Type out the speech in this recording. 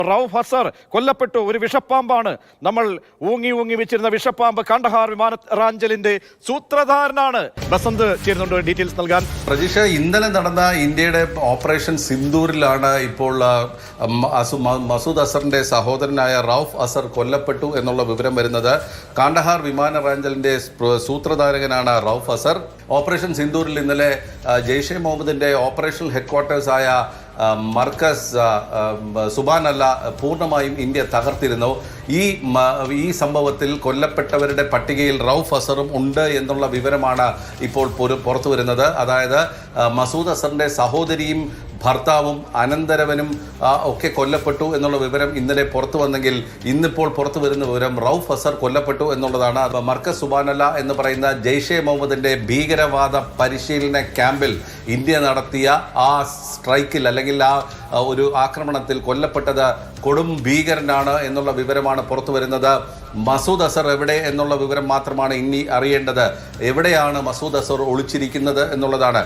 റൌഫ് അസർ കൊല്ലപ്പെട്ടു. ഒരു വിഷപ്പാമ്പാണ്, നമ്മൾ ഊങ്ങി വെച്ചിരുന്ന വിഷപ്പാമ്പ് കാണ്ഡഹാർ വിമാനറാഞ്ചലിന്റെ സൂത്രധാരനാണ്. ബസന്ത് ചേരുന്നുണ്ട് ഡീറ്റെയിൽസ് നൽകാൻ. പ്രജീഷ, ഇന്നലെ നടന്ന ഇന്ത്യയുടെ ഓപ്പറേഷൻ സിന്ദൂരിലാണ് ഇപ്പോൾ മസൂദ് അസറിന്റെ സഹോദരനായ റൌഫ് അസർ കൊല്ലപ്പെട്ടു എന്നുള്ള വിവരം വരുന്നത്. കാണ്ഡഹാർ വിമാനറാഞ്ചലിന്റെ സൂത്രധാരകനാണ് റൌഫ് അസർ. ഓപ്പറേഷൻ സിന്ദൂരിൽ ഇന്നലെ ജെയ്ഷെ മുഹമ്മദിന്റെ ഓപ്പറേഷണൽ ഹെഡ്ക്വാർട്ടേഴ്സായ മർക്കസ് സുബാനല്ല പൂർണ്ണമായും ഇന്ത്യ തകർത്തിരുന്നു. ഈ സംഭവത്തിൽ കൊല്ലപ്പെട്ടവരുടെ പട്ടികയിൽ റൌഫ് അസറും ഉണ്ട് എന്നുള്ള വിവരമാണ് ഇപ്പോൾ പുറത്തു വരുന്നത്. അതായത് മസൂദ് അസറിന്റെ സഹോദരിയും ഭർത്താവും അനന്തരവനും ഒക്കെ കൊല്ലപ്പെട്ടു എന്നുള്ള വിവരം ഇന്നലെ പുറത്തു വന്നെങ്കിൽ ഇന്നിപ്പോൾ പുറത്തു വരുന്ന വിവരം റൌഫ് അസർ കൊല്ലപ്പെട്ടു എന്നുള്ളതാണ്. മർക്കസ് സുബാനല്ല എന്ന് പറയുന്ന ജെയ്ഷെ മുഹമ്മദിന്റെ ഭീകരവാദ പരിശീലന ക്യാമ്പിൽ ഇന്ത്യ നടത്തിയ ആ സ്ട്രൈക്കിൽ അല്ലെങ്കിൽ ആ ഒരു ആക്രമണത്തിൽ കൊല്ലപ്പെട്ടത് കൊടും ഭീകരനാണ് എന്നുള്ള വിവരമാണ് പുറത്തു വരുന്നത്. മസൂദ് അസർ എവിടെ എന്നുള്ള വിവരം മാത്രമാണ് ഇനി അറിയേണ്ടത്. എവിടെയാണ് മസൂദ് അസർ ഒളിച്ചിരിക്കുന്നത് എന്നുള്ളതാണ്.